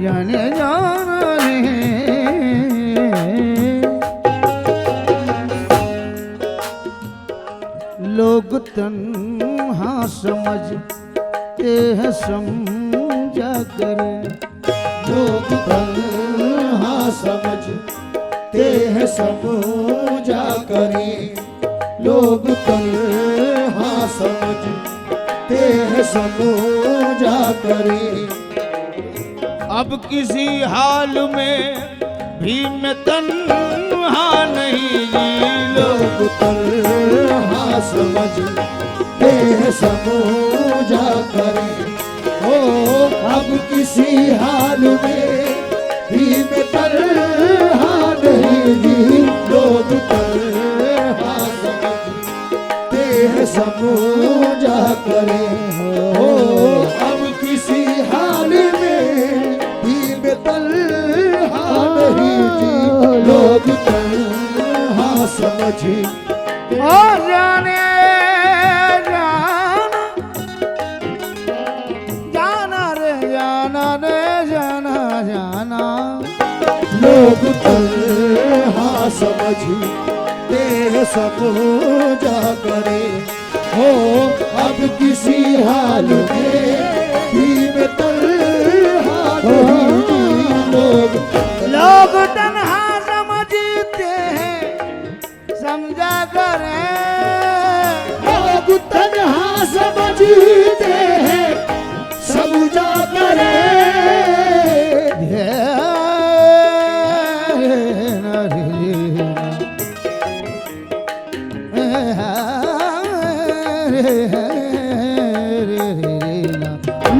जाने जाना रे लोग तन्हा समझते हैं समझा करे, लोग तन्हा समझते हैं समझा करे, लोग तन्हा समझते हैं समझा करे। अब किसी हाल में भी मैं तन्हा नहीं जी, लोग तन्हा समझते हैं समझा करे। ओ अब किसी हाल में भी मैं तन्हा नहीं जी, लोग तन्हा समझते हैं समझा करे। ओ अब किसी हाल में भी मैं तन्हा नहीं जी, लोग तन्हा समझे। ओ जाने जाना रे जाना रे जाना जाना, लोग तन्हा समझते हैं समझा करे। हो अब किसी हाल में भी मैं तन्हा नहीं जी, लोग तन्हा समझते हैं समझा करे, लोग तन्हा समझते हैं समझा करे।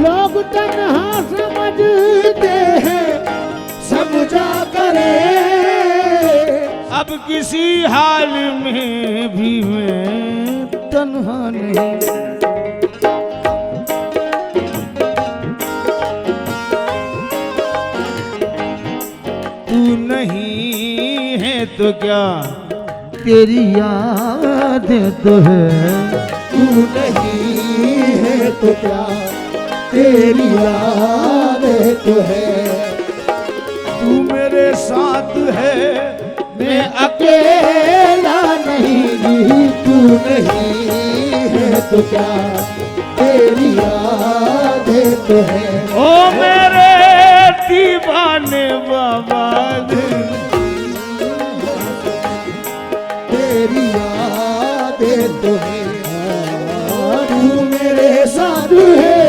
लोग तन्हा समझते हैं समझा करे। अब किसी हाल में भी मैं तन्हा नहीं, तू नहीं है तो क्या तेरी यादें तो है, तू नहीं है तो क्या तेरी यादें तो है। तू मेरे साथ है मैं अकेला नहीं जी, तू नहीं है तो क्या तेरी यादें तो है। ओ मेरे दीवाने बाबा तेरी यादें तो है। तू मेरे साथ है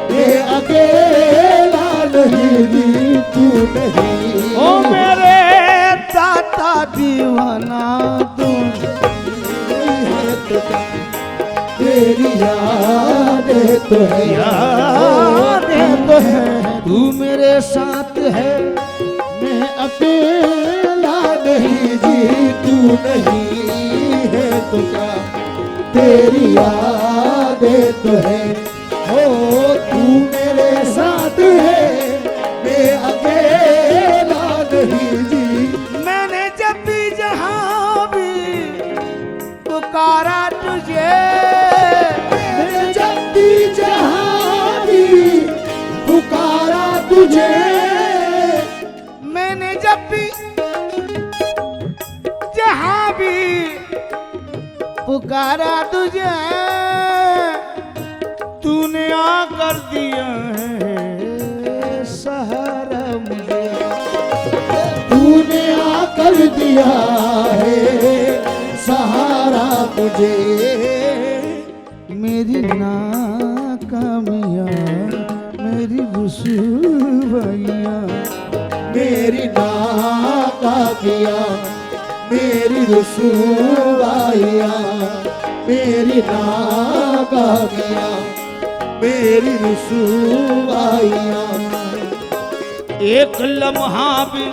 मैं अकेला नहीं जी, तू नहीं। ओ मेरे दाता दीवाना तू है तो क्या तेरी यादें तो है। यादें तो है, तू मेरे साथ है मैं अकेला नहीं जी, तू नहीं है तो क्या तेरी यादें तो है। हो तू मेरे साथ है मैं अकेला नहीं जी। मैंने जब भी जहां भी पुकारा तुझे, मैं जब भी जहां भी पुकार मुझे। मैंने जब भी जहां भी पुकारा तुझे, तूने आकर दिया है सहारा मुझे। तूने आकर दिया है सहारा मुझे। मेरी नाकामियां, मेरी रुसवाइयां, मेरी नाकामियां, मेरी रुसवाइयां, मेरी नाकामियां, मेरी रुसवाइयां। एक लम्हा भी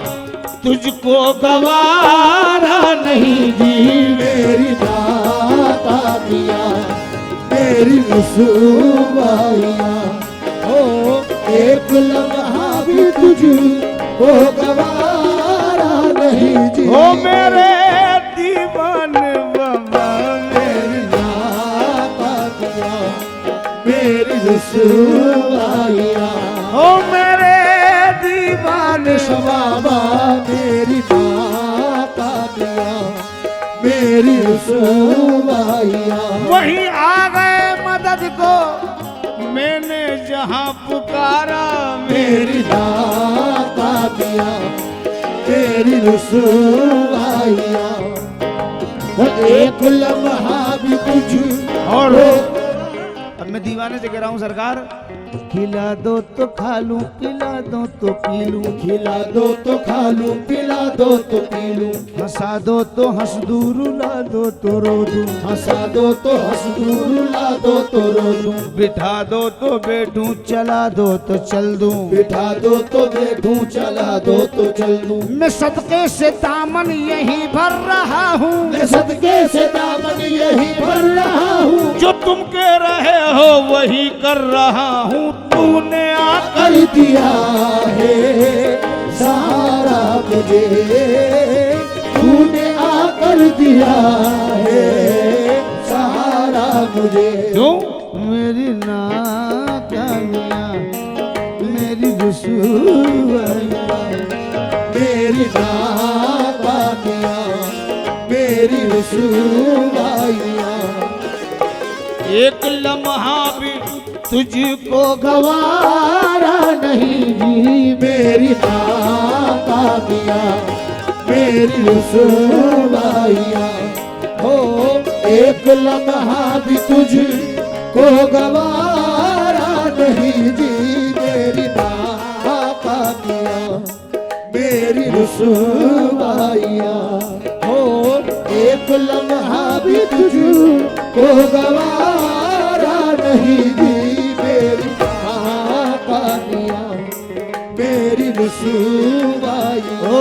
तुझको गवारा नहीं जी। मेरी नाकामियां, मेरी रुसवाइयां, ओ एक लम्हा भी तुझको गवारा नहीं जी। ओ मेरे दीवाने बाबा, मेरी नाकामियां, मेरी रुसवाइयां, ओ मेरे दीवाने बाबा मेरी नाकामियां, मेरी रुसवाइयां। वहीं आ गए मदद को, मैंने जहां पुकारा। मेरी नाकामियां, मेरी रुसवाइयां, एक लम्हा भी तुझ और अब मैं दीवाने से कह रहा हूं सरकार, खिला दो तो खा लूं, पिला दो तो पी लूं, खिला दो तो खा लूं, पिला दो तो पी लूं, हंसा दो तो हंस दूं, रुला दो तो रो दूं, हंसा दो तो हंस दूं, रुला दो तो रो दूं, बिठा दो तो बैठूं, चला दो तो चल दूं, बिठा दो तो बैठूं, चला दो तो चल दूं। मैं सदके से दामन यहीं भर रहा हूँ, मैं सदके से दामन यही भर रहा हूँ, जो तुम कह रहे हो वही कर रहा हूँ। तूने आकर कर दिया है सहारा मुझे। तूने आकर दिया है सहारा मुझे। क्यों? मेरी नाकामियां, मेरी रुसवाइयां, मेरी नाकामियां, मेरी रुसवाइयां, एक लम्हा भी तुझको गवारा नहीं जी। मेरी नाकामियां, मेरी रुसवाइयां, हो एक लम्हा भी तुझको गवारा नहीं जी। मेरी नाकामियां, मेरी रुसवाइयां, हो एक लम्हा भी तुझको गवारा नहीं जी। मेरी नाकामियां, मेरी रुसवाइयां, ओ